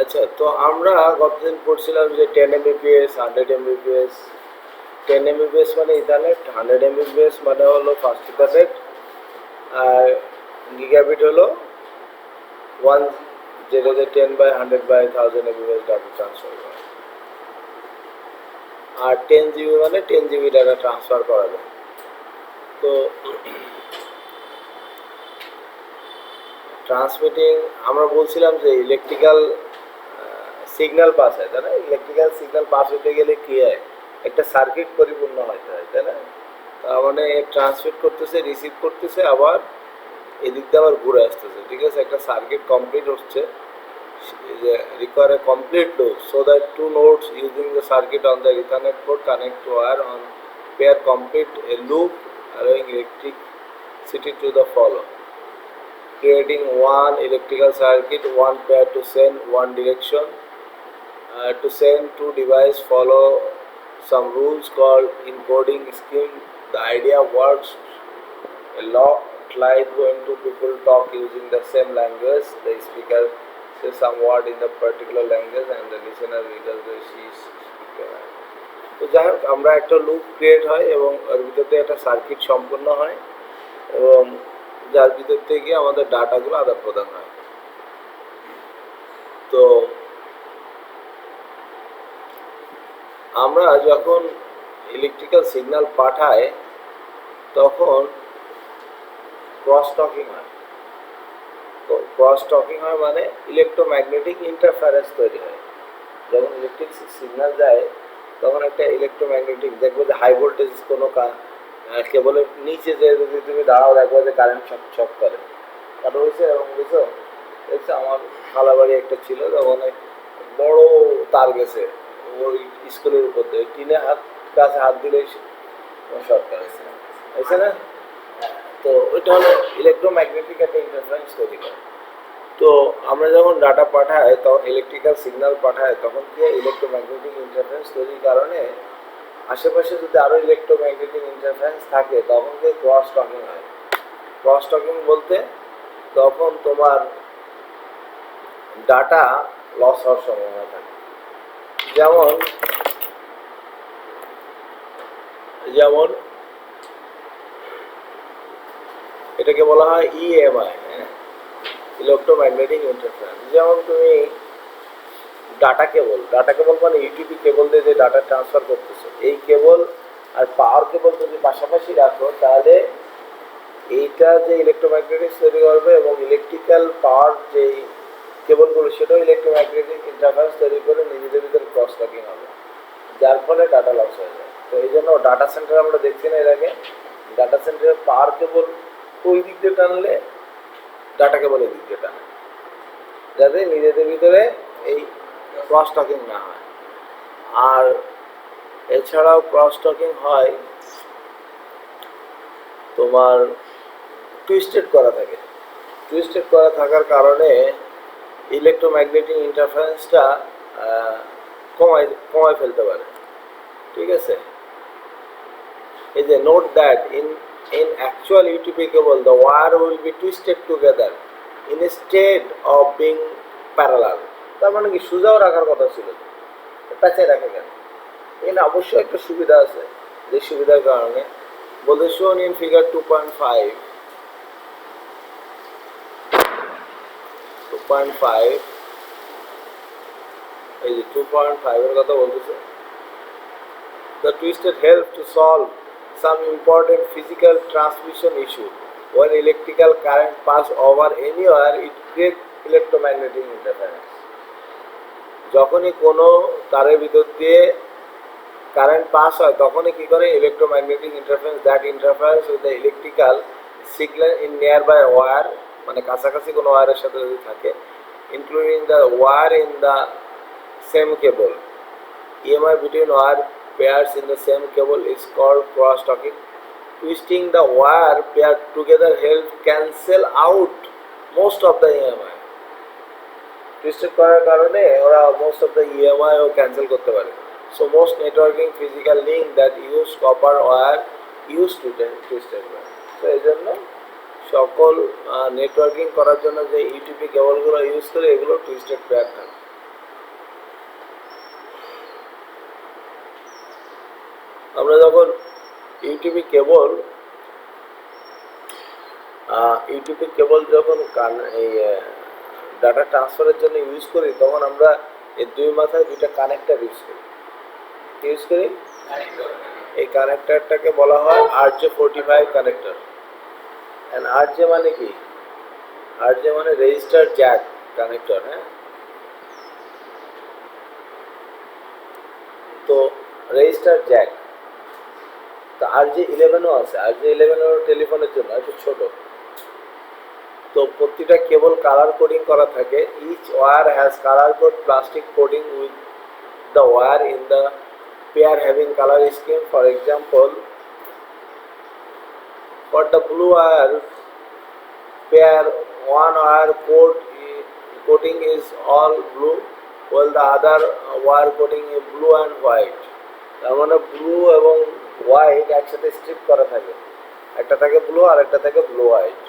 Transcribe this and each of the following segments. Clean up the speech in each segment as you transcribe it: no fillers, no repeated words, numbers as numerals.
আচ্ছা, তো আমরা গতদিন পড়ছিলাম যে 10 Mbps, 100 Mbps। 10 Mbps মানে ইথারনেট, 100 Mbps মানে হলো ফাস্ট ইথারনেট, আর গিগাবিট হলো 1, যেটাতে 10/100/1000 Mbps ডাটা ট্রান্সফার করে। আর 10 GB মানে 10 GB ডাটা ট্রান্সফার করা যায়। তো ট্রান্সমিটিং, আমরা বলছিলাম যে ইলেকট্রিক্যাল সিগন্যাল পাস হয়, তাই না? ইলেকট্রিক্যাল সিগন্যাল পাস হতে গেলে কি হয়, একটা সার্কিট পরিপূর্ণ হতে হয়, তাই না? তার মানে ট্রান্সমিট করতেছে, রিসিভ করতেছে, আবার এদিক দিয়ে আবার ঘুরে আসতেছে, ঠিক আছে? একটা সার্কিট কমপ্লিট হচ্ছে, require a complete loop so that two nodes using the circuit on the Ethernet port connect to wire on pair complete a loop allowing electricity to the follow, creating one electrical circuit, one pair to send one direction. To send two devices follow some rules called encoding scheme. The idea works a lot like when two people talk using the same language. The speaker says some word in the particular language and the listener readers the speaker. তো যাই হোক, আমরা একটা loop create হয় এবং এর ভিতর দিয়ে একটা সার্কিট সম্পূর্ণ হয়, এবং যার ভিতর থেকে আমাদের ডাটাগুলো আদান প্রদান হয়। তো আমরা যখন ইলেকট্রিক্যাল সিগন্যাল পাঠাই তখন ক্রস টকিং হয়। তো ক্রস টকিং হয় মানে ইলেকট্রোম্যাগনেটিক ইন্টারফারেন্স তৈরি হয়। যখন ইলেকট্রিক সিগন্যাল যায় তখন একটা ইলেকট্রোম্যাগনেটিক, দেখবো যে হাই ভোল্টেজ কোনো কেবলের নিচে যে যদি তুমি দাঁড়াও দেখবো যে কারেন্ট ছক ছক করে। কারণ হয়েছে এবং বুঝছো, দেখছো আমার খালাবাড়ি একটা ছিল, তখন বড় তার গেছে ওই স্কুলের উপর দিয়ে, টিনে কাছে হাত দিলেই শর্ট করেছে, হয়েছে না? তো ওইটা হলো ইলেকট্রোম্যাগনেটিক একটা ইন্টারফারেন্স তৈরি করে। তো আমরা যখন ডাটা পাঠাই তখন ইলেকট্রিক্যাল সিগন্যাল পাঠাই তখন কি ইলেকট্রোম্যাগনেটিক ইন্টারফারেন্স তৈরির কারণে আশেপাশে যদি আরও ইলেকট্রোম্যাগনেটিক ইন্টারফারেন্স থাকে তখন কি ক্রস টকিং হয়। ক্রস টকিং বলতে তখন তোমার ডাটা লস হওয়ার সম্ভাবনা থাকে। যেমন যেমন এটাকে বলা হয় ইএমআই, হ্যাঁ, ইলেকট্রোম্যাগনেটিক ইন্টারফারেন্স। যেমন তুমি ডাটা কেবল মানে ইউটিপি কেবল দিয়ে যে ডাটা ট্রান্সফার করতেছো, এই কেবল আর পাওয়ার কেবল যদি পাশাপাশি রাখো তাহলে এইটা যে ইলেকট্রোম্যাগনেটিক্স তৈরি করবে এবং ইলেকট্রিক্যাল পাওয়ার যে কেবলগুলো সেটাও ইলেকট্রোম্যাগনেটিক ইন্টারফারেন্স তৈরি করে নিজেদের ভিতরে ক্রস টকিং হবে, যার ফলে ডাটা লস হয়ে যায়। তো এই জন্য ডাটা সেন্টার আমরা দেখছি না এর আগে, ডাটা সেন্টারের পাওয়ার কেবল ওই দিক দিয়ে টানলে ডাটা কেবল এই দিক দিয়ে টানে, যাতে নিজেদের ভিতরে এই ক্রস টকিং না হয়। আর এছাড়াও ক্রস টকিং হয় তোমার টুইস্টেড করা থাকে। টুইস্টেড করা থাকার কারণে ইলেকট্রোম্যাগনেটিক ইন্টারফারেন্সটা কমায় ফেলতে পারে, ঠিক আছে? এই যে note that in actual UTP cable the wire will be twisted together instead of being parallel। তার মানে কি সোজাও রাখার কথা ছিল, প্যাঁচায় রাখে কেন? এখানে অবশ্যই একটা সুবিধা আছে, যে সুবিধার কারণে বলতে শোন ইন ফিগার 2.5 এই যে 2.5 এর কথা বলতেছে। The twisted help to solve some important physical transmission issue. When electrical current pass over anywhere, it creates electromagnetic interference. যখনই কোনো তারের ভিতর দিয়ে কারেন্ট পাস হয় তখনই কী করে electromagnetic interference, that interference with the electrical signal in nearby wire, মানে কাছাকাছি কোনো ওয়ারের সাথে যদি থাকে, including the wire in the same cable, EMI between wire pairs in the same cable is called cross talking. Twisting the wire pair together helps cancel out most of the EMI. Twisted করার কারণে ওরা most of the EMI ও cancel করতে পারে। So most networking physical link that use copper wire use to twisted wire. So এই জন্য সকল networking করার জন্য যে ইউটিপি কেবলগুলো ইউজ করে এগুলো টুইস্টেড পেয়ার থাকে। ইউটিউবে কেবল যখন এই ডাটা ট্রান্সফারের জন্য ইউজ করি তখন আমরা এই দুই মাথায় দুইটা কানেক্টর ইউজ করি। এই কানেক্টরটাকে বলা হয় RJ45 কানেক্টর। এন্ড RJ মানে কি? RJ মানে রেজিস্টার জ্যাক কানেক্টর। হ্যাঁ, তো রেজিস্টার জ্যাক। তো RJ11ও আছে। RJ11 টেলিফোনের জন্য একটু ছোট। তো প্রতিটা কেবল কালার কোডিং করা থাকে। Each wire has colour code plastic coding with the wire in the pair having colour scheme. For example, for the blue wire pair, one wire coating is all blue while the other wire coating is blue and white. তার মানে blue এবং white একসাথে strip করা থাকে, একটা থাকে blue আর একটা থাকে blue white.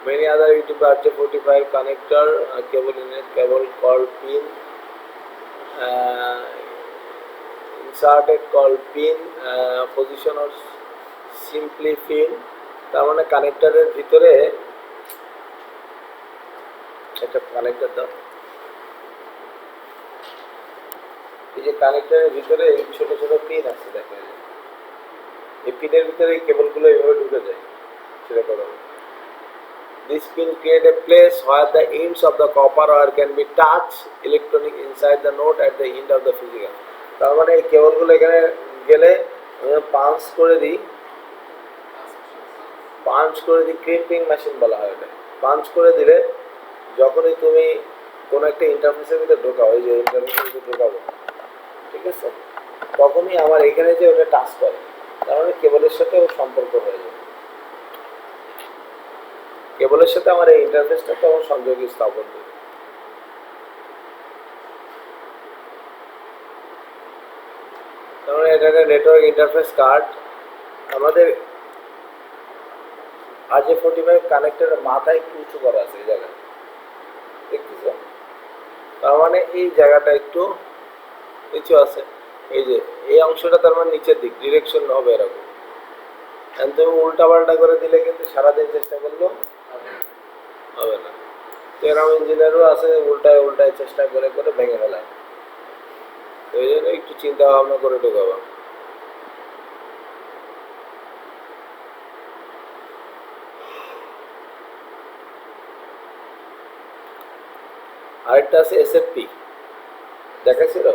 Many other YouTube RJ45 connector cable called pin, inserted called pin, position or simply pin। তার মানে কানেক্টরের ভিতরে একটা কানেক্টর দাও। এই যে কানেক্টরের ভিতরে ছোট ছোট পিন আছে, দেখো এই পিনের ভিতরে এই কেবলগুলো এইভাবে ঢুকে যায়। সেটা করো। This pin create a place where the ends of the copper wire can be touched electronic inside the node at the end of the physical। তার মানে এই কেবলগুলো এখানে গেলে পাঞ্চ করে দিই ক্রিম্পিং মেশিন বলা হয় এটা। পাঞ্চ করে দিলে যখনই তুমি কোনো একটা ইন্টারফেসের ভিতরে ঢোকাও, এই যে ইন্টারফেসের ভিতরে ঢোকাবো, ঠিক আছে, তখনই আমার এখানে যে ওটা টাচ করে, তার মানে কেবলের সাথে ওর সম্পর্ক হয়ে যাবে। কেবলের সাথে আমার এই ইন্টারফেসটা তখন সংযোগ স্থাপন করবে। তার মানে এটা একটা নেটওয়ার্ক ইন্টারফেস কার্ড। আমাদের RJ45 কানেক্টরের মাথায় একটু উঁচু করা আছে এই জায়গায়, দেখতেছো? তার মানে এই জায়গাটা একটু নিচু আছে। এই যে এই অংশটা তার মানে নিচের দিক, ডিরেকশন হবে এরকম। তুমি উল্টা পাল্টা করে দিলে কিন্তু সারাদিন চেষ্টা করলেও হবে না। তো এরকম ইঞ্জিনিয়ারও আছে উল্টায় চেষ্টা করে ভেঙে ফেলায়। তো এই জন্য একটু চিন্তা ভাবনা করে ঢোকাবো। আরেকটা আছে SFP, দেখাচ্ছিল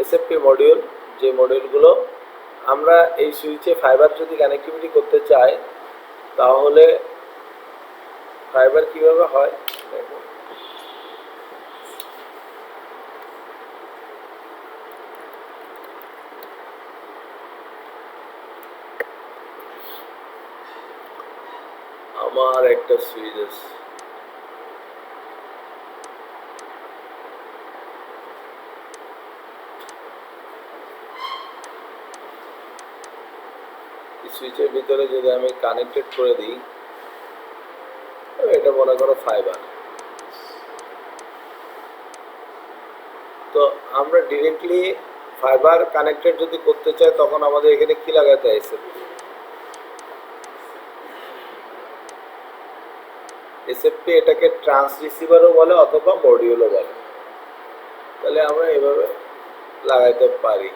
SFP মডিউল। যে মডিউলগুলো আমরা এই সুইচে ফাইবার যদি কানেক্টিভিটি করতে চাই তাহলে ফাইবার কিভাবে হয় দেখো। আমার একটা সুইচ আছে, সুইচের ভিতরে যদি আমি কানেক্টেড করে দিই, এটা মনে করো ফাইবার। তো আমরা ডিরেক্টলি ফাইবার কানেক্টেড যদি করতে চাই তখন আমাদের এখানে কি লাগাতে হয়? SFP এটাকে ট্রান্সরিসিভারও বলে অথবা মডিউলও বলে। তাহলে আমরা এভাবে লাগাইতে পারি।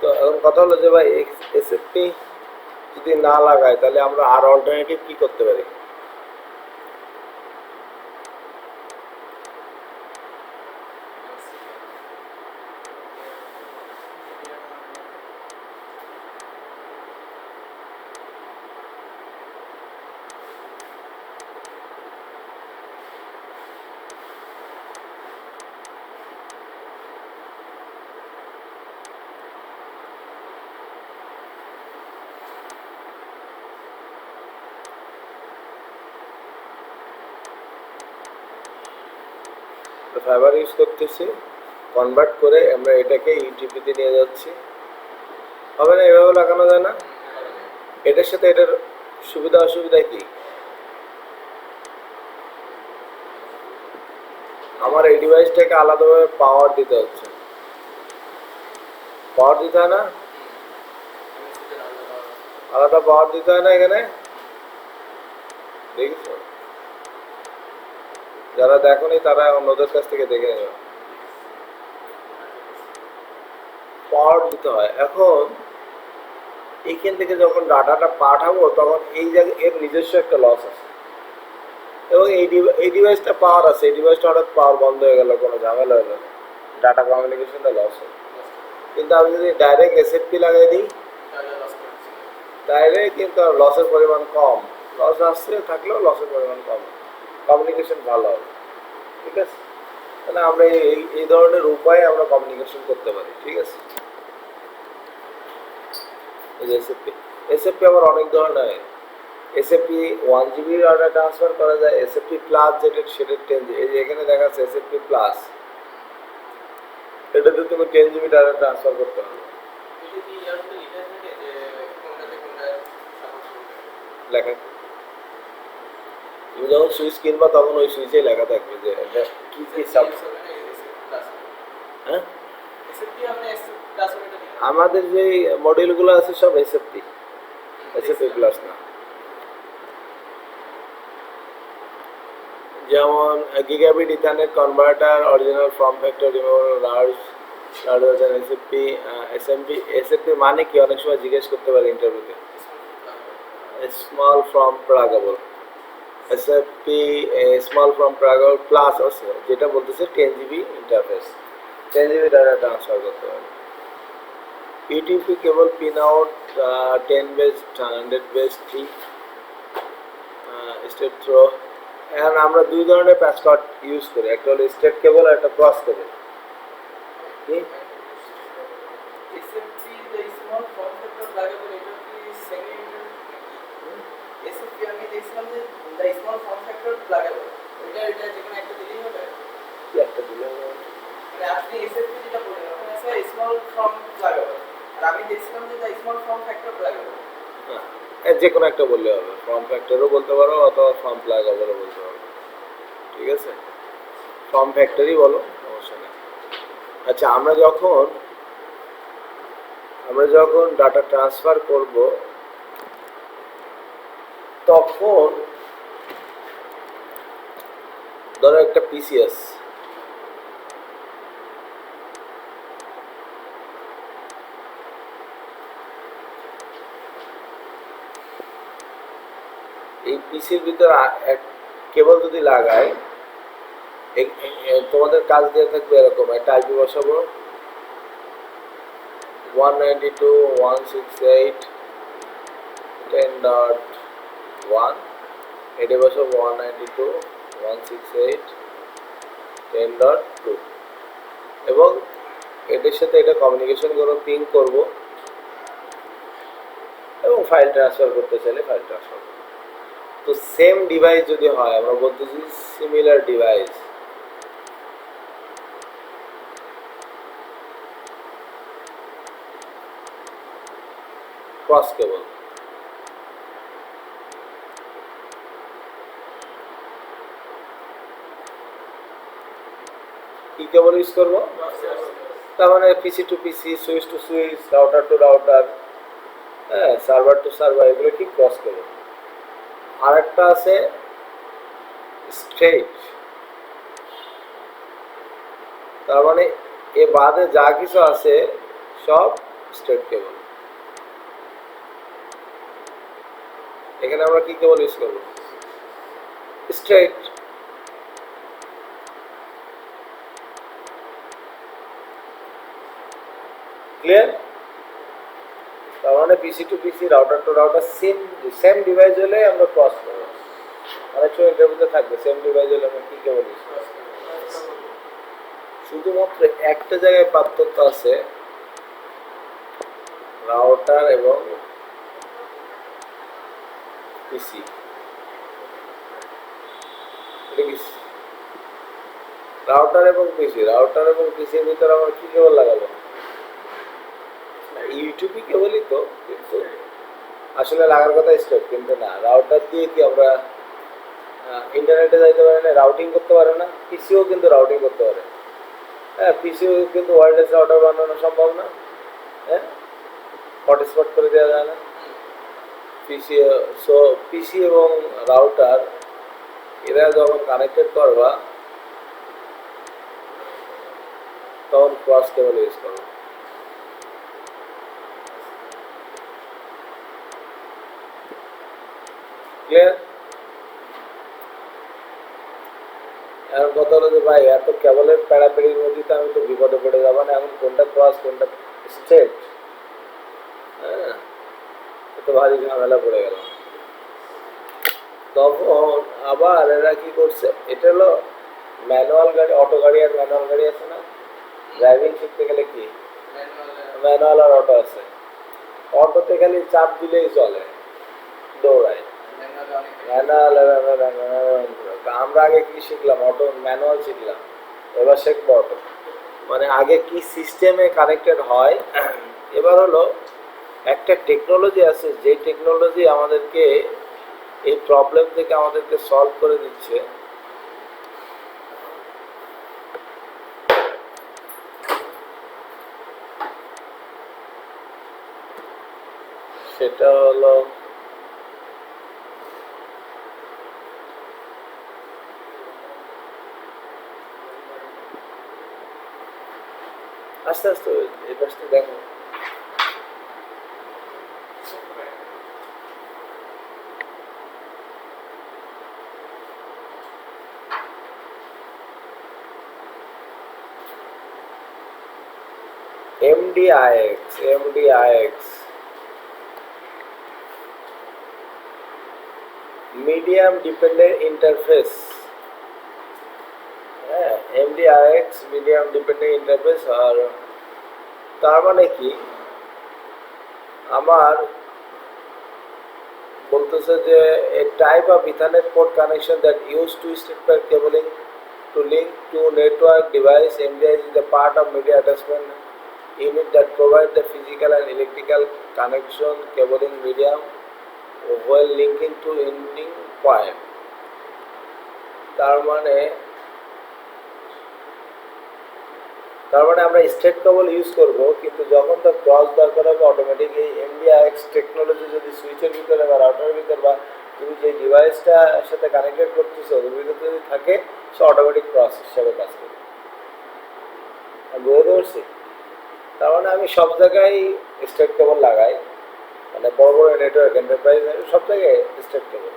তো এখন কথা হলো যে ভাই SFP যদি না লাগাই তাহলে আমরা আর অল্টারনেটিভ কি করতে পারি? ফাইবার ইউজ করতেছি, কনভার্ট করে আমরা এটাকে ইউটিপিতে নিয়ে যাচ্ছি। হবে না? এভাবে লাগানো যায় না? এটার সাথে এটার সুবিধা অসুবিধা কি? আমার এই ডিভাইসটাকে আলাদাভাবে পাওয়ার দিতে হচ্ছে। পাওয়ার দিতে হয় না, আলাদা পাওয়ার দিতে হয় না এখানে, দেখিস? যারা দেখোনি তারা অন্যদের কাছ থেকে দেখে নেবে। পাওয়ার দিতে হয়। এখন এইখান থেকে যখন ডাটাটা পাঠাবো তখন এই জায়গায় এর নিজস্ব একটা লস আছে, এবং এই ডিভাইসটা পাওয়ার আছে, এই ডিভাইসটা হঠাৎ পাওয়ার বন্ধ হয়ে গেল, কোনো ঝামেলা হলো, ডাটা কমিউনিকেশনটা লস হয়। কিন্তু আমি যদি ডাইরেক্ট এসএফপি লাগাই দিই তাহলে কিন্তু লসের পরিমাণ কম, লস আসছে থাকলেও লসের পরিমাণ কম, কমিউনিকেশন ভালো হবে। ঠিক আছে, তাহলে আমরা এই ধরনের উপায়ে আমরা কমিউনিকেশন করতে পারি। ঠিক আছে, এই যে এসএফপি, এসএফপি আবার অনেক ধরনের হয়। এসএফপি 1 GB ডাটা ট্রান্সফার করা যায়, এসএফপি প্লাস যেটা সেটা 10 GB, এই যে এখানে দেখা যাচ্ছে এসএফপি প্লাস, এটাতে তুমি 10 GB ডাটা ট্রান্সফার করতে হবে। লেখা তুমি যখন সুইচ কিনবা তখন ওই সুইচে লেখা থাকবে যে এটা কি কি সাব। হ্যাঁ, আমাদের যে মডেলগুলো আছে সব এসএফপি, এসএফপি প্লাস না। যেমন gigabit ethernet converter, original form factor, removable large SFP. SFP মানে কি অনেক সময় জিজ্ঞেস করতে পারে ইন্টারভিউতে। Small form pluggable, SFP small form pluggable plus আছে, যেটা বলতেছে 10 GB interface, 10 GB data transfer করতে পারে। UTP cable pin out 10 base 100 base 3 straight through. এখন আমরা দুই ধরনের প্যাসওয়ার্ড ইউজ করি, একটা হলো স্টেট কেবল আর একটা ক্রস কেবল। কি একটা দিলে যে কোনো একটা বললে হবে, ফর্ম ফ্যাক্টরও বলতে পারো অথবা ফর্ম প্লাগেবলও বলতে পারো। ঠিক আছে, ফর্ম ফ্যাক্টরই বলো, সমস্যা নেই। আচ্ছা, আমরা যখন ডাটা ট্রান্সফার করব তখন ধরো একটা পিসিএস, এই পিসির ভিতর কেবল যদি লাগাই, তোমাদের কাজ দিয়ে থাকবে এরকম একটা আইপি বসাবো 192.168.10.1, এটা বসাবো 192.168.10.2, এবং এটার সাথে এটা কমিউনিকেশন করবো, পিং করব, এবং ফাইল ট্রান্সফার করতে চাইলে ফাইল ট্রান্সফার করবো। তো সেম ডিভাইস যদি হয়, আমরা বলতেছি সিমিলার ডিভাইস, ক্রস কেবল। কি কেবল ইউজ করবো? তার মানে PC to PC, switch to switch, router to router, হ্যাঁ, সার্ভার টু সার্ভার, এগুলো কি ক্রস কেবল। আর একটা আছে স্ট্রেট, তার মানে এ বাদে যা কিছু আছে সব স্ট্রেট কেবল। এখানে আমরা কি কেবল ইউজ করবো? স্ট্রেট। ক্লিয়ার? তার মানে PC to PC, router to router, same device হলে আমরা ক্রস করবো। অনেক সময় ইন্টারভিউতে থাকবে সেম ডিভাইস হলে আমরা কি কেবল ইউজ করবো। শুধুমাত্র একটা জায়গায় পার্থক্য আছে, রাউটার এবং পিসি। রাউটার এবং পিসির ভিতরে আমরা কি কেবল লাগাবো? ইউটিউবই কেবলই তো, কিন্তু আসলে লাগার কথা স্টেপ, কিন্তু না, রাউটার দিয়ে কি আমরা ইন্টারনেটে যাইতে পারে না, রাউটিং করতে পারে না। পিসিও কিন্তু রাউটিং করতে পারে, হ্যাঁ, পিসিও কিন্তু ওয়্যারলেস রাউটার বানানো সম্ভব না। হ্যাঁ, হটস্পট করে দেওয়া যায় না পিসি। সো পিসি এবং রাউটার এরা যখন কানেক্টেড করবা তখন ক্রস কেবল ইউজ করবো। ক্লিয়ার? এখন কথা হলো যে ভাই এত কেবলের প্যাড়াপেড়ির মধ্যে তো আমি তো বিপদে পড়ে যাবো না, এখন কোনটা ক্রস কোনটা স্ট্রেট, হ্যাঁ, তো ভারী ঝামেলা পড়ে গেল। তখন আবার এরা কি করছে, এটা হলো ম্যানুয়াল গাড়ি, অটো গাড়ি আর ম্যানুয়াল গাড়ি আছে না, ড্রাইভিং শিখতে গেলে কি ম্যানুয়াল আর অটো আছে। অটোতে খালি চাপ দিলেই চলে, দৌড়ায়। ম্যানুয়াল আমরা আগে কি শিখলাম, অটো ম্যানুয়াল শিখলাম, এবার শিখবো অটো। মানে আগে কি সিস্টেমে কানেক্টেড হয়, এবার হলো একটা টেকনোলজি আছে, যে টেকনোলজি আমাদেরকে এই প্রবলেম থেকে আমাদেরকে সলভ করে দিচ্ছে। সেটা হলো আস্তে আস্তে এই পাশটা দেখো, MDIX মিডিয়াম ডিপেন্ডেন্ট ইন্টারফেস। হ্যাঁ, MDIX মিডিয়াম ডিপেন্ডেন্ট ইন্টারফেস। আর তার মানে কি, আমার বলতেছে যে a type of Ethernet port connection that used to straight pair cabling to link to network device. MDIX is a part of media attachment unit that provide the physical and electrical connection cabling medium while linking to ending point. তার মানে আমরা straight কেবল use করব, কিন্তু যখন তার cross দরকার হবে automatic এই MDIX টেকনোলজি যদি সুইচের ভিতরে বা রাউটারের ভিতরে বা তুমি যে ডিভাইসটার সাথে কানেক্টেড করতেছো ওর ভিতরে যদি থাকে, সে অটোমেটিক ক্রস হিসাবে কাজ করবে। আমি বুঝতে পারছি? তার মানে আমি সব জায়গায় স্ট্রেট কেবল লাগাই, মানে বড় বড় নেটওয়ার্ক এন্টারপ্রাইজ সব জায়গায় স্ট্রেট কেবল।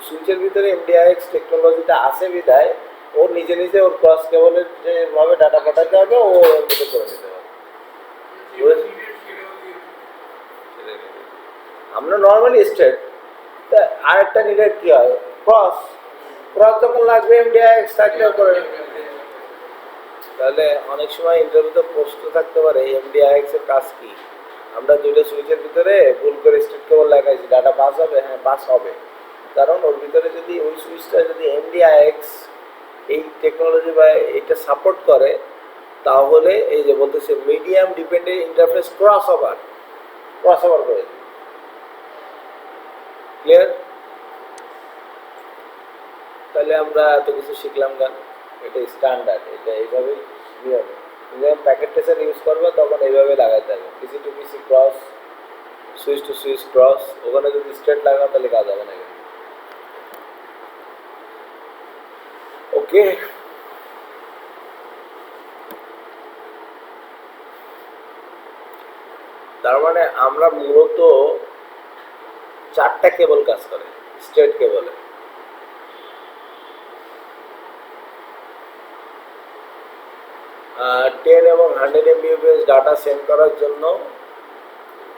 সুইচের ভিতরে MDIX টেকনোলজিটা আছে বিধায় ওর নিজে নিজে ওর ক্রস কেবলের যেভাবে ডাটা পাঠাতে হবে ও ওর মধ্যে করে নিতে হবে। আমরা নর্মালি স্ট্রেট, আরেকটা নিলে কি হয়, ক্রস যখন লাগবে MDIX থাকলেও করে। তাহলে অনেক সময় ইন্টারভিউতে প্রশ্ন থাকতে পারে MDIX এর কাজ কি। আমরা দুইটা সুইচের ভিতরে ভুল করে স্ট্রেট কেবল লাগাইছি, ডাটা পাস হবে? হ্যাঁ, পাস হবে, কারণ ওর ভিতরে যদি ওই সুইচটা যদি MDIX এই টেকনোলজি বা এটা সাপোর্ট করে, তাহলে এই যে বলতেছে medium dependent interface cross over করে। ক্লিয়ার? তাহলে আমরা এত কিছু শিখলাম কেন? এটা স্ট্যান্ডার্ড, এটা এইভাবেই নিয়ম। যখন প্যাকেট ট্রেসার ইউজ করবে তখন এইভাবে লাগাইতে হবে, PC to PC cross, switch to switch cross. ওখানে যদি স্ট্রেট লাগাও তাহলে কাজ হবে না। ওকে, তার মানে আমরা মূলত 4টা কেবল কাজ করে স্ট্রেট কেবলে। 10 এবং 100 MBps ডাটা সেন্ড করার জন্য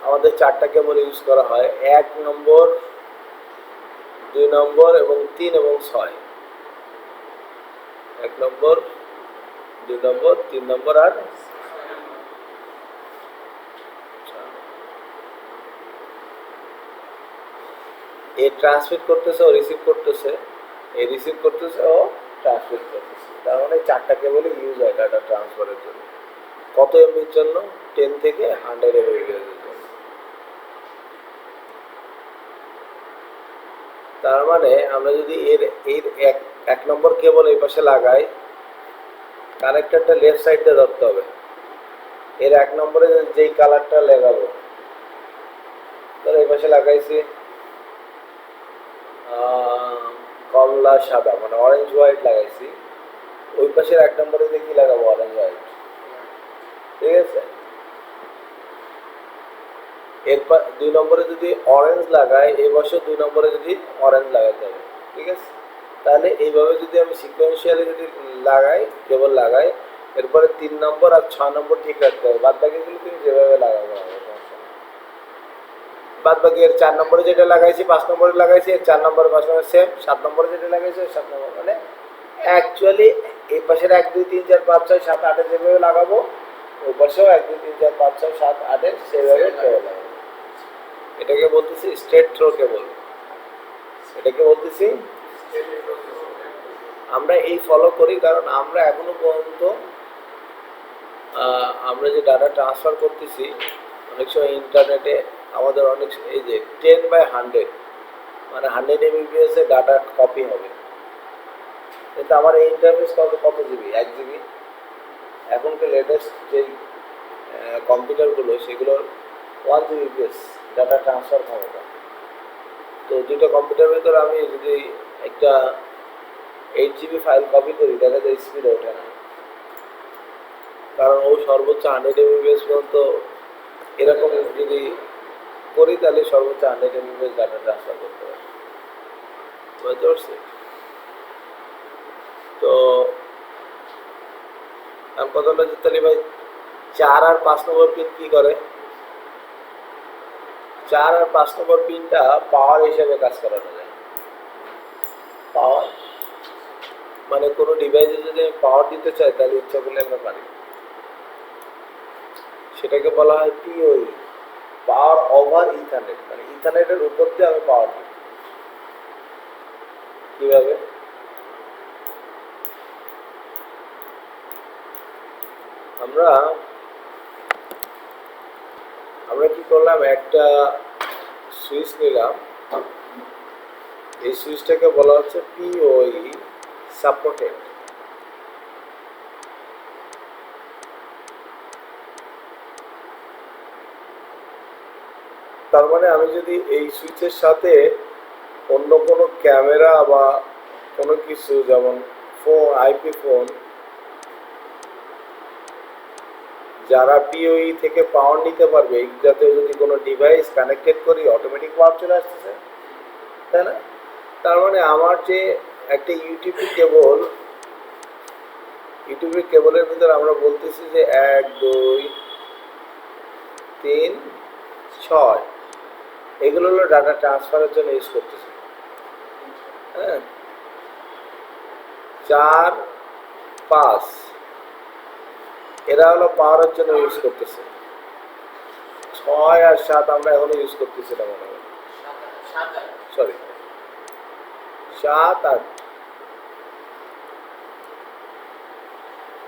আমাদের 4টা কেবল ইউজ করা হয়, 1 নম্বর, 2 নম্বর এবং 3 এবং 6। 1 নম্বর, 2 নম্বর, 3 নম্বর আর এ ট্রান্সমিট করতেছে, ও রিসিভ করতেছে, এ রিসিভ করতেছে, ও ট্রান্সমিট করতেছে। তার মানে 4টা কেবলই ইউজ হয় ডাটা ট্রান্সফারের জন্য। কত এমবির জন্য? 10 থেকে 100 MBps এর জন্য। তার মানে আমরা যদি এর এক নম্বর কেবল এই পাশে লাগাই, কানেক্টরটা লেফট সাইডে ধরতে হবে, এর 1 নম্বরে যেই কালারটা লাগাবো, ধর এই পাশে লাগাইছি কমলা সাদা, মানে অরেঞ্জ হোয়াইট লাগাইছি, ওই পাশের 1 নম্বরে যে কি লাগাবো, অরেঞ্জ হোয়াইট। ঠিক আছে, এরপর 2 নম্বরে যদি অরেঞ্জ লাগাই, এই বছর 2 নম্বরে যদি অরেঞ্জ লাগাইতে হবে। ঠিক আছে, তাহলে এইভাবে যদি আমি সিকোয়েন্সিয়ালি যদি লাগাই, কেবল লাগাই, এরপরে 3 নম্বর আর 6 নম্বর ঠিক রাখতে হবে, বাদ বাকিগুলো তুমি যেভাবে লাগাবো। বাদ বাকি এর 4 নম্বরে যেটা লাগাইছি 5 নম্বরে লাগাইছি, এর 4 নম্বরে 5 নম্বরে সেম, 7 নম্বরে যেটা লাগাইছি 7 নম্বর, মানে অ্যাকচুয়ালি এই পাশের 1 2 3 4 5 6 7 8 যেভাবে লাগাবো, ওই পাশেও 1 2 3 4 5 6 7 8 সেভাবে কেবল লাগাবো। এটাকে বলতেছি স্ট্রেট থ্রো কেবল। এটাকে বলতেছি, আমরা এই ফলো করি কারণ আমরা এখনো পর্যন্ত আমরা যে ডাটা ট্রান্সফার করতেছি, অনেক সময় ইন্টারনেটে আমাদের অনেক এই যে 10/100 মানে 100 MBPS এর ডাটা কপি হবে, কিন্তু আমার এই ইন্টারফেস কত জিবি, 1 জিবি। এখনকার লেটেস্ট যেই কম্পিউটারগুলো, সেগুলোর 1 GBps ডাটা ট্রান্সফার ক্ষমতা। তো দুটো কম্পিউটারের ভিতরে আমি যদি একটা 8 জিবি ফাইল কপি করি, দেখা যায় স্পিড ওঠে না, কারণ ও সর্বোচ্চ 100 MBPS পর্যন্ত এরকম যদি করি, তাহলে সর্বোচ্চ 100 MBPS ডাটা ট্রান্সফার করতে পারি। বুঝতে পারছি? তো আমি কথা হলো যে তাহলে ভাই 4 আর 5 নম্বর পিন কি করে? 4 আর 5 নম্বর পিনটা পাওয়ার হিসেবে কাজ করানো যায়। পাওয়ার মানে কোনো ডিভাইসে যদি আমি পাওয়ার দিতে চাই, তাহলে ইচ্ছা করলে আমরা পারি। সেটাকে বলা হয় পিওই, পাওয়ার ওভার ইথারনেট, মানে ইথারনেটের উপর দিয়ে আমি পাওয়ার দিই। কিভাবে? আমরা কি করলাম, একটা সুইচ নিলাম, এই সুইচটাকে বলা হচ্ছে পিওই সাপোর্টেড। তার মানে আমি যদি এই সুইচের সাথে অন্য কোনো ক্যামেরা বা কোনো কিছু, যেমন ফোন, আইপি ফোন, যারা পিওই থেকে পাওয়ার নিতে পারবে, যাতে যদি কোনো ডিভাইস কানেক্টেড করি, অটোমেটিক পাওয়ার চলে আসতেছে, তাই না? তার মানে আমার যে একটা ইউটিপি কেবল, ইউটিপি কেবলের ভিতরে আমরা বলতেছি যে 1 2 3 6, এগুলো হলো ডাটা ট্রান্সফারের জন্য ইউজ করতেছি। হ্যাঁ, 4 5 এরা হলো পাওয়ারের জন্য ইউজ করতেছে। 6 আর 7 আমরা এখনো ইউজ করতেছি না, মনে হয়, সরি 7 8।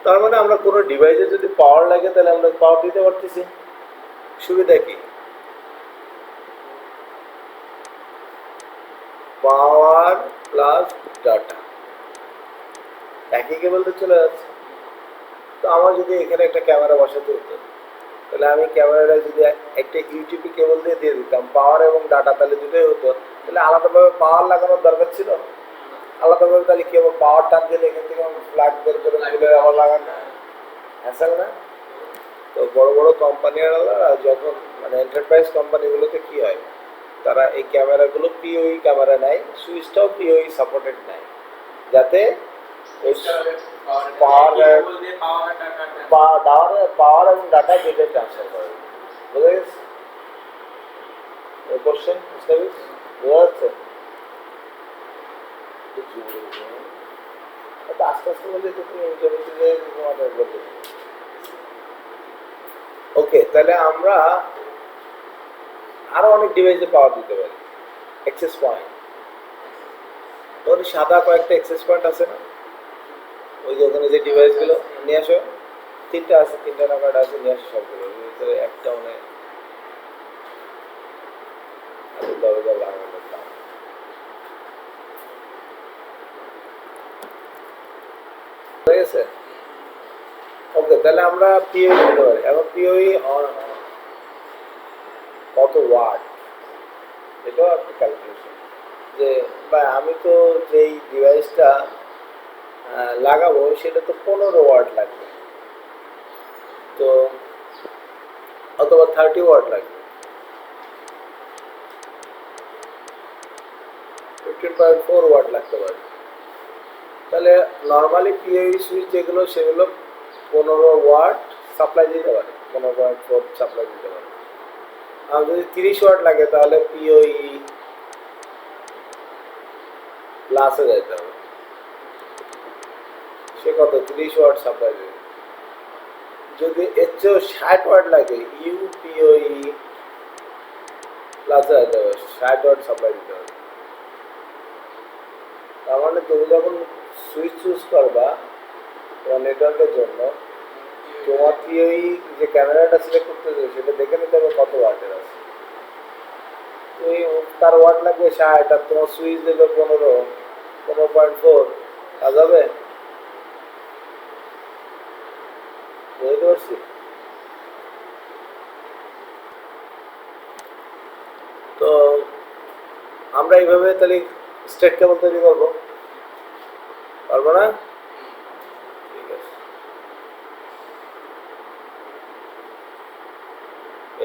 তার মানে আমরা কোনো ডিভাইসে যদি পাওয়ার লাগে, তাহলে আমরা পাওয়ার দিতে পারতেছি। সুবিধা কি? পাওয়ার প্লাস ডাটা একই কেবলতে চলে যাচ্ছে। তো আমার যদি এখানে একটা ক্যামেরা বসাতে হতো, তাহলে আমি ক্যামেরাটা যদি একটা ইউটিপি কেবল দিয়ে দিতাম, পাওয়ার এবং ডাটা, তাহলে দুটোই হতো। তাহলে আলাদাভাবে পাওয়ার লাগানোর দরকার ছিল? আলাদাভাবে তাহলে কেবল পাওয়ার টান দিলে এখান থেকে ফ্ল্যাগ বের করে খুলে আবার লাগানো, হ্যাঁ না? তো বড় বড় কোম্পানিরা যখন, মানে এন্টারপ্রাইজ কোম্পানিগুলোতে কি হয়, তারা এই ক্যামেরাগুলো পিওই ক্যামেরা নেয়, সুইচটাও পিওই সাপোর্টেড নেয়, যাতে পাওয়ার এবং ডাটা যেটা ট্রান্সফার করে। বুঝা গেছে? কোশ্চেন বুঝতে বোঝা যাচ্ছে? আস্তে আস্তে বললে তো তুমি ইন্টারনেটে বলতে। ওকে, তাহলে আমরা আরো অনেক ডিভাইসে পাওয়ার দিতে পারি। অ্যাক্সেস পয়েন্ট, ওর সাদা কয়েকটা অ্যাক্সেস পয়েন্ট আছে না, ওই যে ওখানে যে ডিভাইসগুলো নিয়ে আসো, 3টা আছে, 3টা নাম্বার আছে, নিয়ে আসো সবগুলো। ভিতরে একটা মানে দরজা লাগানোর দাম। ঠিক আছে, ওকে, তাহলে আমরা পিওই দিতে পারি। এখন পিওই কত ওয়াট, এটাও একটা ক্যালকুলেশন, যে বা আমি তো যেই ডিভাইসটা লাগাবো সেটা তো 15 ওয়াট লাগবে, তো অথবা 30 ওয়াট লাগবে, 15.4 ওয়াট লাগতে পারে। তাহলে নর্মালি পিওই সুইচ যেগুলো সেগুলো 15 ওয়াট সাপ্লাই দিতে পারে, 15.4 সাপ্লাই দিতে পারে। আর যদি 30 ওয়াট লাগে তাহলে পিওই প্লাসে যেতে হবে, সে কত 30 ওয়াট সাপ্লাই দেবে। যদি এর চেয়েও 60 ওয়াট লাগে ইউপিওই প্লাসে যেতে হবে, 60 ওয়াট সাপ্লাই দিতে হবে। তার মানে তুমি যখন সুইচ চুজ করবা তোমার নেটওয়ার্কের জন্য, তোমার পিওই যে ক্যামেরাটা সিলেক্ট করতে হবে সেটা দেখে নিতে হবে কত ওয়াটের আছে। তুমি তার ওয়াট লাগবে 60, আর তোমার সুইচ দেবে 15.4, কাজ হবে? বুঝতে পারছি। তো আমরা এইভাবে তাহলে স্ট্রেট কেবল তৈরি করবো, পারবো না? ঠিক আছে,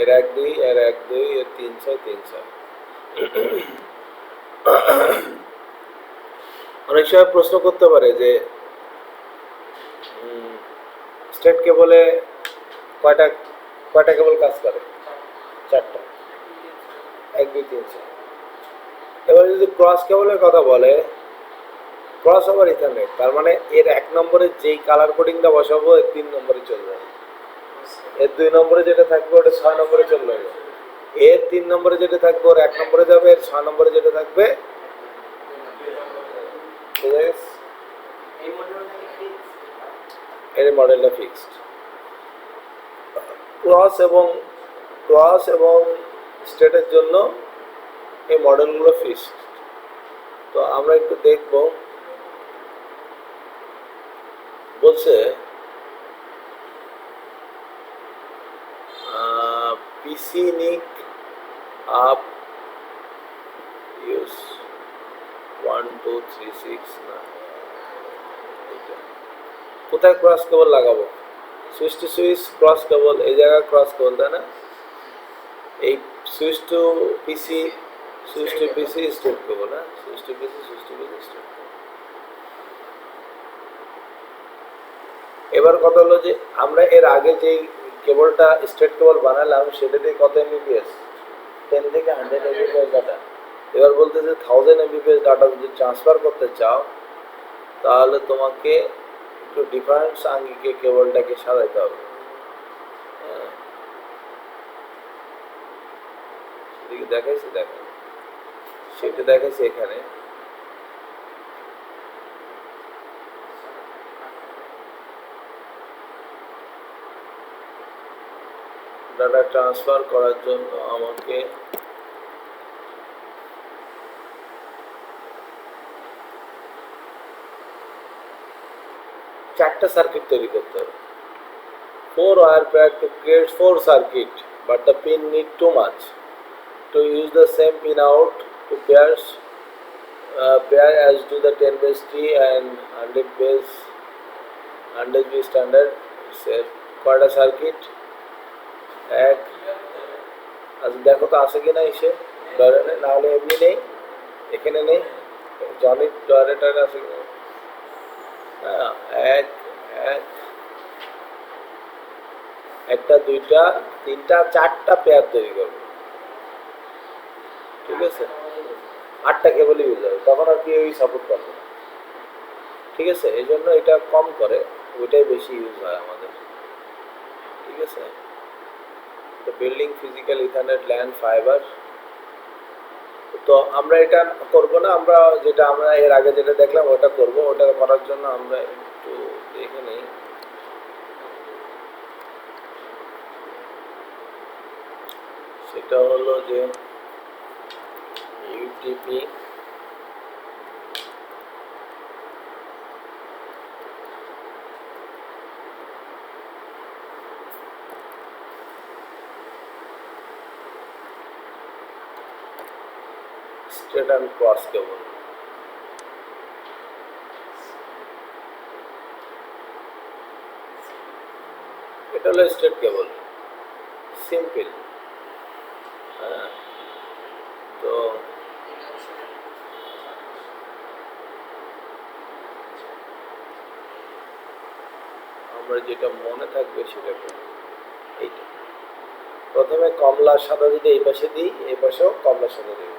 এর 1 2, এর 1 2, এর 3 6 3 6। অনেক সময় প্রশ্ন করতে পারে যে স্ট্রেট কেবলে কয়টা কয়টা কেবল কাজ করে? 4টা, 1 2 3 4। এবার যদি ক্রস কেবলের কথা বলে, ক্রস ওভার ইথারনেট, তার মানে এর 1 নম্বরে যেই কালার কোডিংটা বসাবো এর 3 নম্বরে চলে যাবে, এর 2 নম্বরে যেটা থাকবে ওটা 6 নম্বরে চলে যাবে, এর 3 নম্বরে যেটা থাকবে ওর 1 নম্বরে যাবে, এর 6 নম্বরে যেটা থাকবে এর মডেলটা ফিক্সড। ক্রস এবং স্টেটের জন্য এই মডেলগুলো ফিক্সড। তো আমরা একটু দেখব, বলছে পিসি নিক আপ ইউজ 1 2 3 6 না, কোথায় ক্রস কেবল লাগাবো? সুইচ টু সুইচ ক্রস কেবল, এই জায়গায় ক্রস কেবল, তাই না? এই সুইচ টু পিসি স্ট্রেট কেবল, না সুইচ টু পিসি স্ট্রেট। এবার কথা হলো যে আমরা এর আগে যেই কেবলটা স্ট্রেট কেবল বানালাম সেটাতে কত এমবিপিএস? 10 থেকে 100 এমবিপিএস ডাটা। এবার বলতেছে 1000 এমবিপিএস ডাটা যদি ট্রান্সফার করতে চাও তাহলে তোমাকে একটু ডিফারেন্স আঙ্গিকে কেবলটাকে সাজাইতে হবে। সেদিকে দেখাইছি, সেটা দেখাইছি এখানে। ডাটা ট্রান্সফার করার জন্য আমাকে চারটা সার্কিট তৈরি করতে হবে। 4 wire pair to create 4 circuit, but the pin need too much. To use the same pin out to pair as do the 10 base T and 100 base standard. কয়টা সার্কিট? এক, আচ্ছা দেখো তো আছে কিনা এসে ডরে, না হলে এমনি নেই, এখানে নেই, জনির ডরেটার আছে কিনা? এক এক একটা, দুইটা, তিনটা, চারটা পেয়ার তৈরি করবে, ঠিক আছে? 8টা কেবলই ইউজ হবে, তখন আর কেউই সাপোর্ট করবে না, ঠিক আছে? এই জন্য এটা কম করে, ওইটাই বেশি ইউজ হয় আমাদের, ঠিক আছে? তো building physical ethernet LAN fibre, তো আমরা এটা করব না, আমরা যেটা আমরা এর আগে যেটা দেখলাম ওটা করব। ওটা করার জন্য আমরা একটু দেখে নিই। সেটা হলো যে ইউটিপি স্ট্রেট অ্যান্ড ক্রস কেবল। এটা হলো স্ট্রেট কেবল, সিম্পল। হ্যাঁ, তো আমরা যেটা মনে থাকবে সেটা করব। এইটা প্রথমে কমলার সাদা যদি এই পাশে দিই, এই পাশেও কমলার সাদা দিই,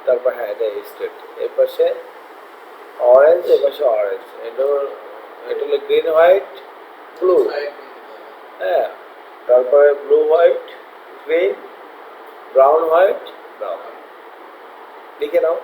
তারপর হ্যাঁ এটা স্ট্রেট, এই পাশে অরেঞ্জ, এই পাশে অরেঞ্জ, এটা হলো গ্রিন হোয়াইট ব্লু। হ্যাঁ, তারপরে blue white green, brown white brown. লিখে নাও।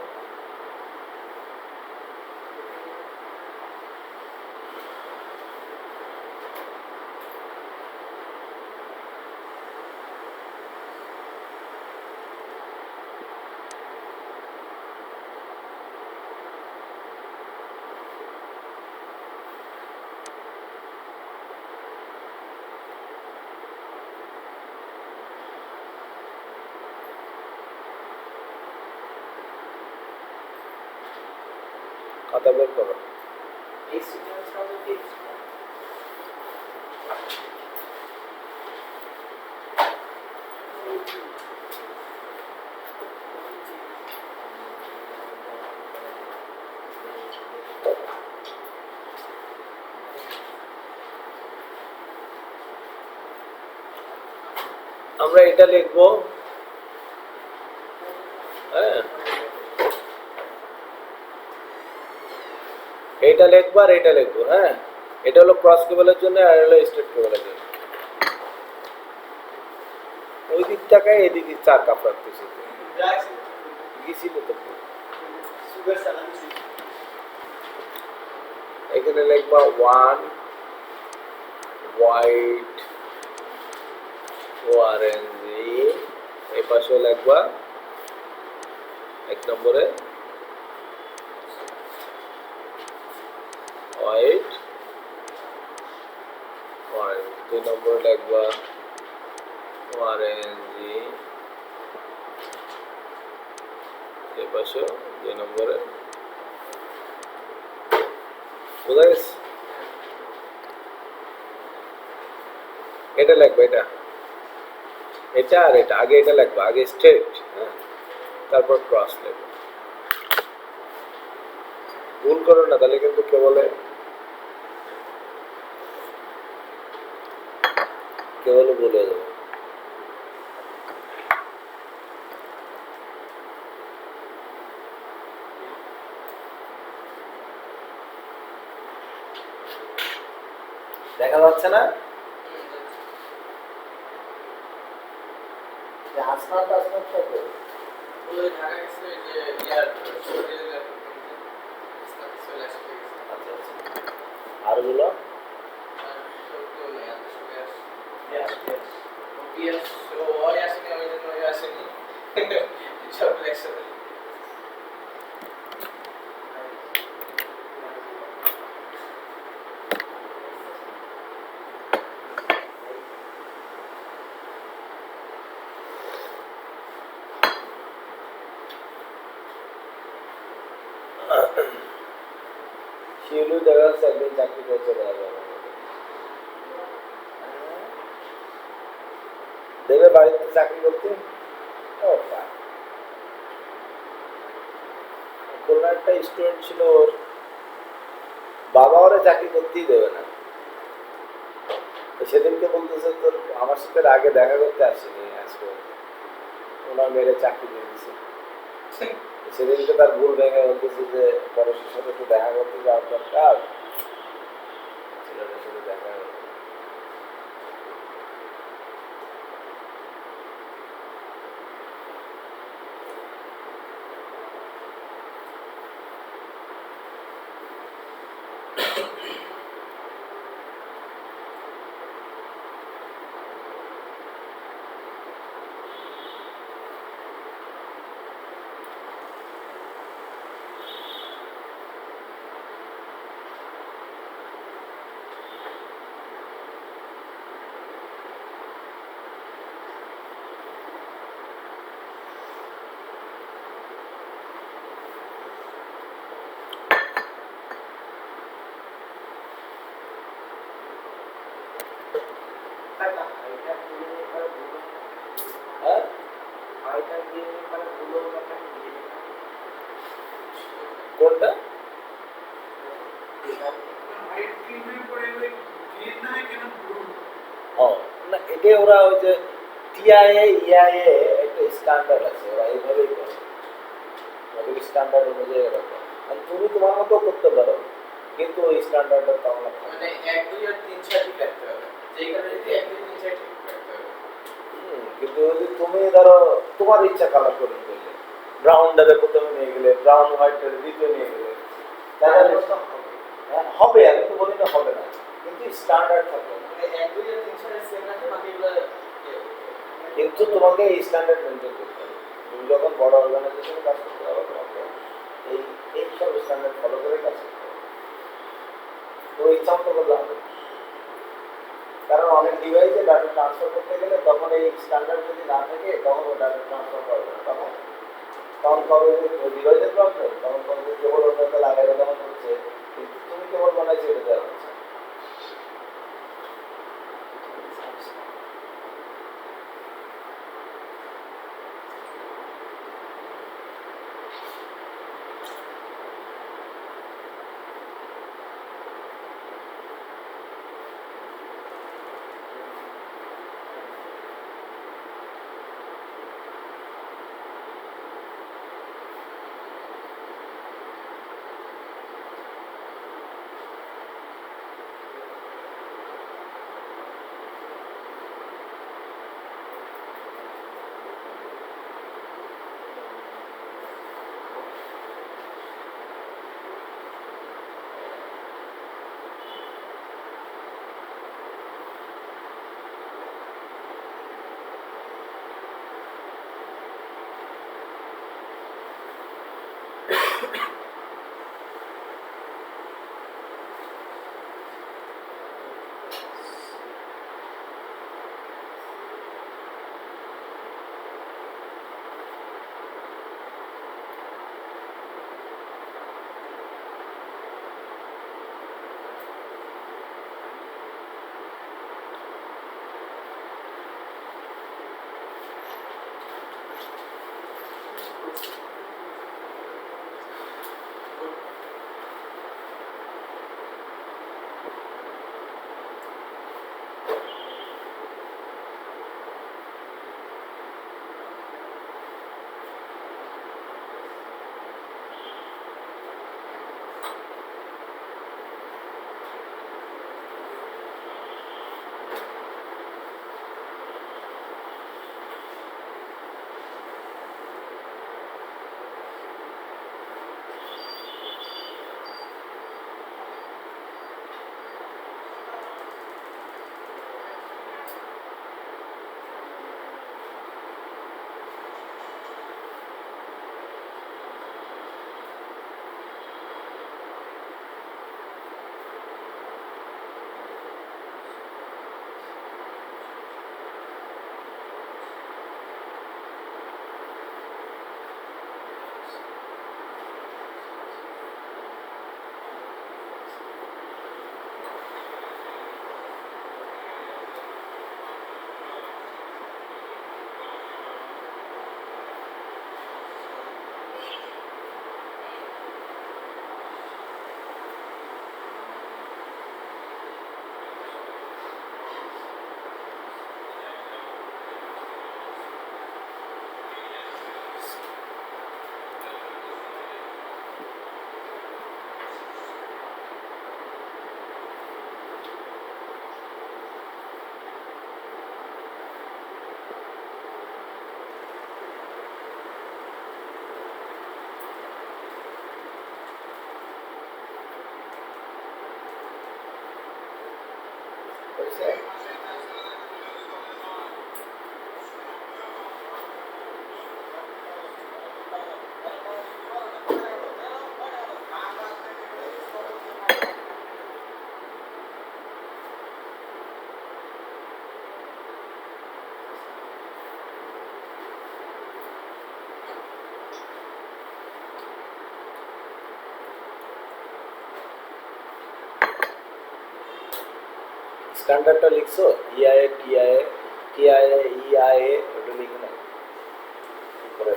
খাতা বের করো। আমরা এটা লিখবো, হ্যাঁ এটা লিখবো আর এটা লিখবো। হ্যাঁ, এটা হলো ক্রস কেবলের জন্য আর হলো স্ট্রেট কেবলের জন্য। ওই দিক টাকায় এদিকে 4 কাপ রাখতেছি গেছিল তো। এখানে লিখবা 1 হোয়াইট অরেঞ্জ, এই পাশে লিখবা 1 নম্বরে হোয়াইট অরেঞ্জ, 2 নম্বরে লিখবা অরেঞ্জ, এই পাশে 2 নম্বরে। বোঝা গেছে? এটা লিখবা, এটা এটা আর এটা, আগে এটা লিখবা, আগে স্ট্রেট, হ্যাঁ তারপর ক্রস লিখবা। ভুল করো না, তাহলে কিন্তু কে বলে বলে যাবে। দেখা যাচ্ছে না? আসমান টাসমান কত? ওই ঢাকা গেছে যে ইয়ার আচ্ছা আচ্ছা। আর গুলো শিউলি দেখা যাচ্ছে একদিন চাকরি করতে পারবে না, দেবে বাড়িতে চাকরি করতে। কোনো একটা স্টুডেন্ট ছিল, ওর বাবা ওরা চাকরি করতেই দেবে না। তো সেদিনকে বলতেছে তোর আমার সাথে আগে দেখা করতে আসেনি, আজকে ওনার মেয়ের চাকরি দিয়ে দিচ্ছে। সেদিনকে তার ভুল ভেঙে বলতেছে যে পরশের সাথে একটু দেখা করতে যাওয়ার দরকার, ছেলেটার সাথে দেখা হ্যাঁ কোনটা ও না এটাই ওরা ওই যে টিআইএ ইআইএ একটা স্ট্যান্ডার্ড আছে ওরা এইভাবেই করে ওদের স্ট্যান্ডার্ড অনুযায়ী ওরা করে আর তুমি তোমার মতো করতে পারো কিন্তু ওই স্ট্যান্ডার্ডটা তো আমরা মানে 1 2 আর 3 4 ঠিক রাখতে হবে যেই কারণে 1 2 3 4 ঠিক রাখতে হবে কিন্তু যদি তুমি ধরো তোমার ইচ্ছা কালার করে দিলে ব্রাউনটারে প্রথমে নিয়ে গেলে ব্রাউন হোয়াইটটারে দ্বিতীয় নিয়ে গেলে তাহলে হবে আমি তো বলি না হবে না কিন্তু স্ট্যান্ডার্ড থাকবে মানে 1 2 আর 3 4 সেম রাখতে বাকিগুলো কিন্তু তোমাকে এই স্ট্যান্ডার্ড মেনটেন করতে হবে তুমি যখন বড় অর্গানাইজেশনে কাজ করতে হবে তোমাকে এই এই সব স্ট্যান্ডার্ড ফলো করে কাজ করতে হবে তো ইচ্ছা মতো করলে হবে কারণ অনেক ডিভাইসে ডাটা ট্রান্সফার করতে গেলে তখন এই স্ট্যান্ডার্ড যদি না থাকে তখন ও ডাটা ট্রান্সফার করবে না তখন তখন কবে ডিভাইসের প্রবলেম তখন কবে কেবল ওটাতে লাগাই তখন হচ্ছে কিন্তু তুমি কেবল বানাইছো এটা দেওয়া হচ্ছে স্ট্যান্ডার্ডটা লিখছো ইআইএ টিআইএ টিআইএ ইআইএ ওটা লিখে নাও উপরে।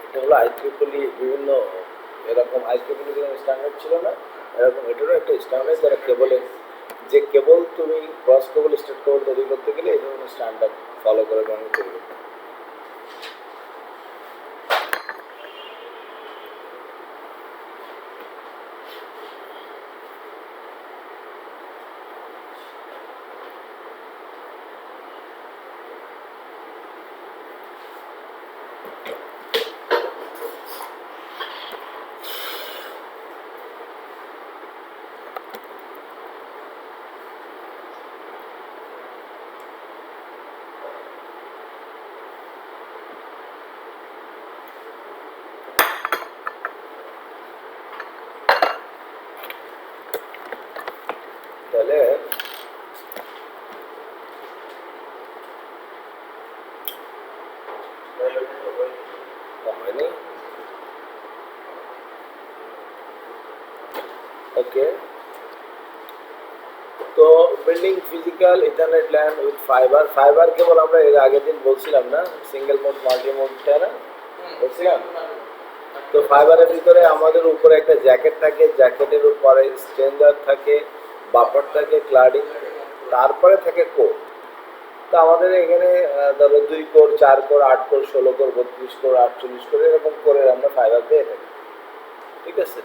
এটা হলো আইট্রিপলি বিভিন্ন এরকম আইট্রিপলি যেরকম স্ট্যান্ডার্ড ছিল না, এরকম এটারও একটা স্ট্যান্ডার্ড যারা কেবলে যে কেবল তুমি ক্রস কেবল স্টেট কেবল তৈরি করতে গেলে এই ধরনের স্ট্যান্ডার্ড ফলো করে রঙ তৈরি করতে হবে। তাহলে হয়নি। ওকে, তো building physical ethernet land with fibre. Fibre cable আমরা এর আগের দিন বলছিলাম না, সিঙ্গেল মোড মাল্টি মোডটা না বলছিলাম। তো ফাইবারের ভিতরে আমাদের উপরে একটা জ্যাকেট থাকে, জ্যাকেটের উপরে স্ট্রেঞ্জার থাকে, বাফার থাকে, ক্লাডিং, তারপরে থাকে কোর। তো আমাদের এখানে ধরো 2 core, 4 core, 8 core, 16 core, 32 core, 48 core এরকম করে আমরা ফাইবার পেয়ে থাকি, ঠিক আছে।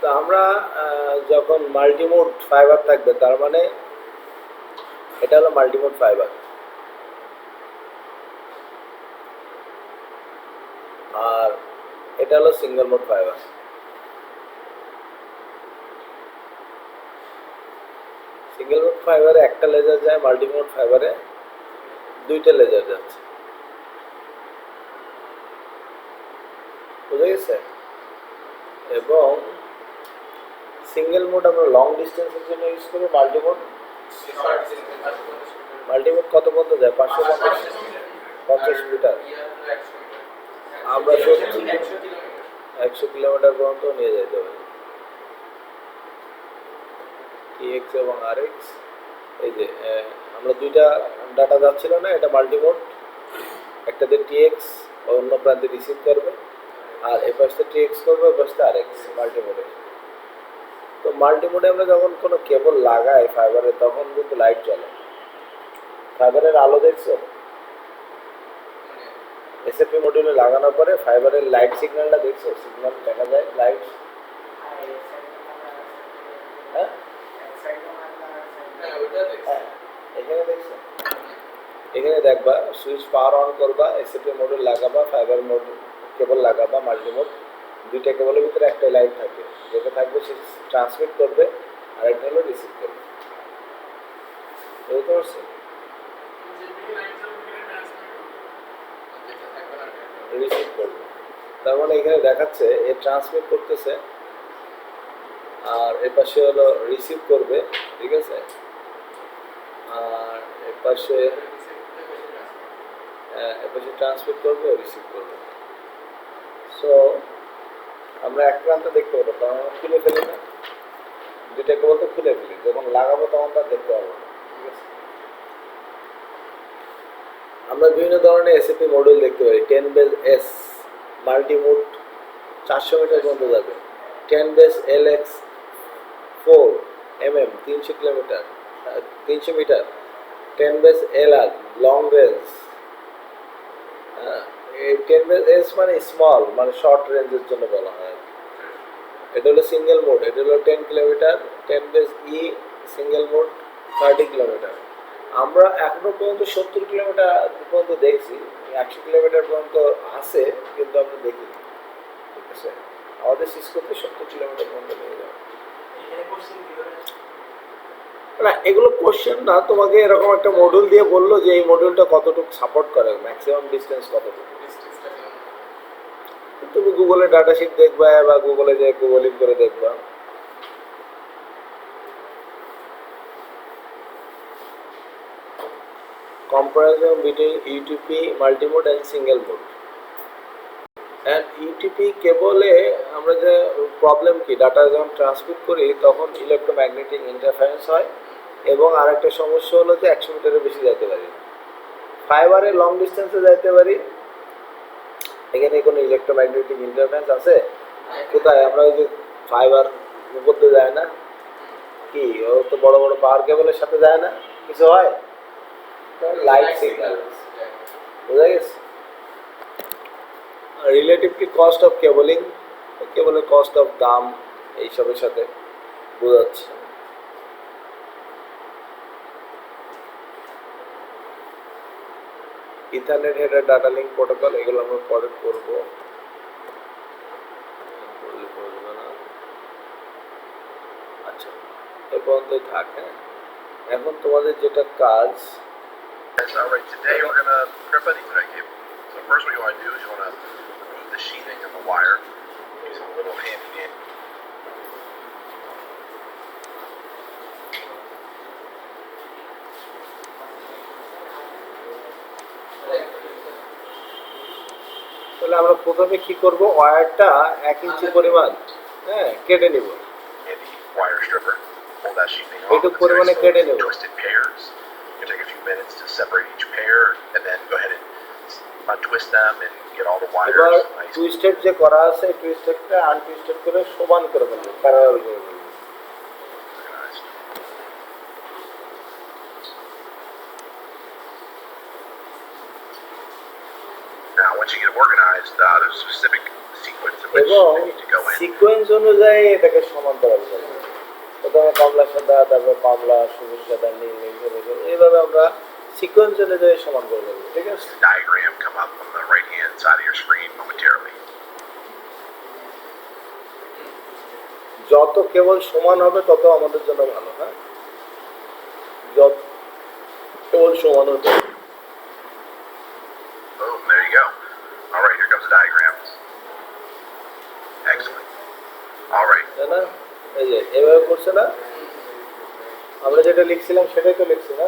তো আমরা যখন মাল্টিমোড ফাইবার থাকবে তার মানে এটা হলো মাল্টিমোড ফাইবার, আর এটা হলো single mode fibre. Single mode ফাইবারে একটা লেজার যায়, মাল্টিমোড ফাইবারে 2টা লেজার যাচ্ছে, বুঝে গেছে। এবং সিঙ্গেল মোড আমরা লং ডিস্টেন্সের জন্য ইউজ করি, মাল্টিমোড কত পর্যন্ত যায়? 550 মিটার। আমরা 100 কিলোমিটার পর্যন্ত নিয়ে যেতে পারি। টিএক্স এবং আরএক্স, এই যে আমরা 2টা ডাটা যাচ্ছিল না, এটা মাল্টিমোড, একটা দিয়ে টিএক্স অন্য প্রান্তে রিসিভ করবে, আর এ পাশে টিএক্স করবে, ওই পাশে আরএক্স মাল্টিমোডে। তো মাল্টিমোডে আমরা যখন কোনো কেবল লাগাই ফাইবারে তখন কিন্তু লাইট জ্বলে। ফাইবারের আলো দেখছো? এসএপি মডিউলে লাগানোর পরে ফাইবারের লাইট সিগন্যালটা দেখছো? সিগন্যাল দেখা যায় লাইট, হ্যাঁ এখানে দেখছো? এখানে দেখবা সুইচ পাওয়ার অন করবা, এসএপি মডিউল লাগাবা, ফাইবার মডিউল কেবল লাগাবা, মাল্টিমোড, 2টা কেবলের ভিতরে একটা লাইট থাকবে, যেটা থাকবে সে ট্রান্সমিট করবে আর একটা হলো রিসিভ করবে, বুঝতে পারছো? রিসিভ করবে, তার মানে এখানে দেখাচ্ছে এ ট্রান্সমিট করতেছে আর এ পাশে হলো রিসিভ করবে, ঠিক আছে। আর এ পাশে ট্রান্সমিট করবে, রিসিভ করবে। সো আমরা এক প্রান্ত দেখতে পাবো, তখন আমরা খুলে ফেলি না, দুইটা কেবল তো খুলে ফেলি, যখন লাগাবো তখন তার দেখতে পাবো না। ঠিক আছে, আমরা বিভিন্ন ধরনের এসএপি মডিউল দেখতে পারি। 10 বেস এস মাল্টিমোড 400 মিটার পর্যন্ত যাবে। 10 base LX 4 mm 300 kilometre 300 metre. 10 base LR long range. হ্যাঁ, এই 10 বেস এস মানে স্মল, মানে শর্ট রেঞ্জের জন্য বলা হয়। এটা হলো সিঙ্গেল মোড, এটা হলো 10 কিলোমিটার। 10 বেস ই সিঙ্গেল মোড 30 কিলোমিটার। আমরা এখনো পর্যন্ত 70 কিলোমিটার পর্যন্ত দেখছি, 100 কিলোমিটার পর্যন্ত আছে, কিন্তু আমরা দেখিনি। ঠিক আছে, আমাদের সিসকোতে 70 কিলোমিটার পর্যন্ত নিয়ে যাবে। এখানে কোশ্চেন কি করে? না, এগুলো কোশ্চেন না, তোমাকে এরকম একটা মডিউল দিয়ে বললো যে এই মডিউলটা কতটুকু সাপোর্ট করে, ম্যাক্সিমাম ডিস্টেন্স কতটুকু। ডিসটেন্সটা কেমন? তুমি গুগলে ডাটা শিট দেখবা বা গুগলে যে গুগলিং করে দেখবা। Comparison between UTP multimode and single mode. And UTP কেবলে আমরা যে প্রবলেম কি, ডাটা যখন ট্রান্সমিট করি তখন ইলেকট্রোম্যাগনেটিক ইন্টারফারেন্স হয়, এবং আরেকটা সমস্যা হলো যে 100 মিটারের বেশি যেতে পারি। ফাইবারে লং ডিস্টেন্সে যাইতে পারি, এখানে কোনো ইলেকট্রোম্যাগনেটিক ইন্টারফারেন্স আছে কোথায়? আমরা ওই যে ফাইবার উপর দিয়ে যায় না কি, ও তো বড় বড় পাওয়ার কেবলের সাথে যায় না, কিছু হয়? লাইট সিগন্যাল, বোঝা গেছে? রিলেটিভলি কস্ট অফ কেবলিং, কেবলের কস্ট অফ দাম এইসবের সাথে বোঝাচ্ছে। Ethernet header data link protocol, এগুলো আমরা পরে করবো, আচ্ছা এ পর্যন্তই থাক। হ্যাঁ, এখন তোমাদের যেটা কাজ, All right, today we're going to prep an Ethernet cable. So first what you want to do is you want to remove the sheathing of the wire using a little handy dandy. তাহলে আমরা প্রথমে কি করব, ওয়্যারটা 1 ইঞ্চি পরিমাণ কেটে নিব। Handy wire stripper. Pull that sheathing off. একটু It's পরিমাণে very কেটে slowly নেব। twisted pairs. You take a few minutes to separate each pair and then go ahead and untwist them and get all the এবার wires nice. Twisted যে করা আছে, টুইস্টেডটা আনটুইস্টেড করে সমান করে ফেলবো, প্যারালাল করে ফেলবো। Organized. Now once you get them organized, there's a specific sequence in which এবং they need to go in. Sequence অনুযায়ী এটাকে সমান করা যাবে। প্রথমে কমলা সাদা, তারপর কমলা, সবুজ সাদা, নীল, নীল, সবুজ, এইভাবে আমরা সিকোয়েন্স অনুযায়ী সমান করে দেবো। ঠিক আছে, Diagram come up on the right hand side of your screen momentarily. যত কেবল সমান হবে তত আমাদের জন্য ভালো। হ্যাঁ, যত কেবল সমান হতে, Boom, there you go. All right, here comes the diagram. Excellent. All right, তাই না? এই যে এভাবে করছে না, আমরা যেটা লিখছিলাম সেটাই তো লিখছি না।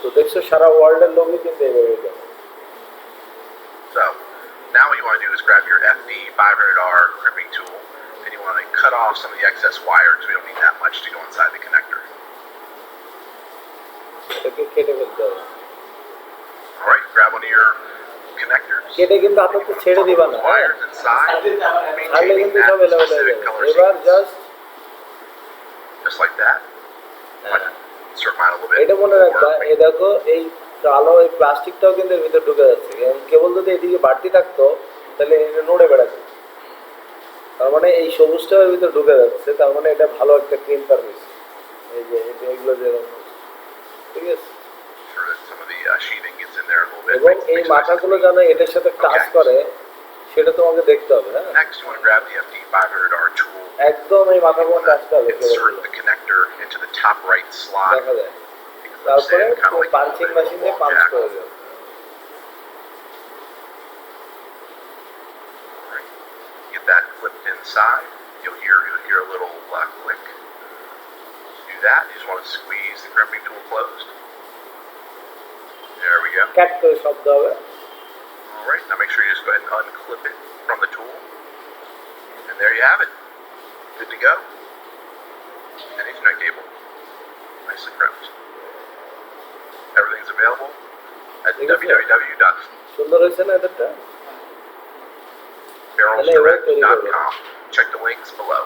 তো দেখছো সারা ওয়ার্ল্ডের লোকই কিন্তু এইভাবে করে। so now what you want to do is grab your FD 500R crimping tool and you want to cut off some of the excess wire because we don't need that much to go inside the connector. এটাকে কেটে ফেলতে হবে। All right, grab one of your connectors. কেটে কিন্তু আপাতত ছেড়ে Follow দিবা those না, wires inside, তাহলে maintaining কিন্তু that সব এলোমেলো হয়ে specific যাবে। color এবার sequence. Just Just like that. Insert mine a little bit. এটা মনে রাখবা, more. এই দেখো এই কালো এই প্লাস্টিকটাও কিন্তু এর ভিতরে ঢুকে যাচ্ছে, কেবল যদি এদিকে বাড়তি থাকতো তাহলে এটা নড়ে বেড়াতো। তার মানে এই সবুজটাও এর ভিতরে ঢুকে যাচ্ছে, তার মানে এটা ভালো একটা ক্রিম্পার হয়েছে। এই যে এগুলো যেরকম হচ্ছে। ঠিক আছে, Sure that some of the sheathing gets in there a little bit. এবং Makes এই it nice and মাথাগুলো clean. যেন এটার সাথে টাচ করে সেটা তোমাকে দেখতে হবে। হ্যাঁ, Next, you want to grab the FD 500R tool. একদম এই মাথাগুলো টাচটা হবে Insert কেবলগুলো, the connector into the top right slot. দেখা যায়। Because I'm তারপরে saying kind of like a punching little bit machine of a দিয়ে wall পাঞ্চ jack. করে দেবে। Alright. Get that clipped inside. You'll hear a little click. To do that, you just want to squeeze the crimping tool closed. There we go. Cat করে শব্দ হবে। Alright, now make sure you just go ahead and unclip it. from the tool. And there you have it. Good to go. And Ethernet cable. Nicely crimped. Everything's available at Thank you, sir. সুন্দর হয়েছে না এদেরটা? www.barrelsdirect.com. Check the links below.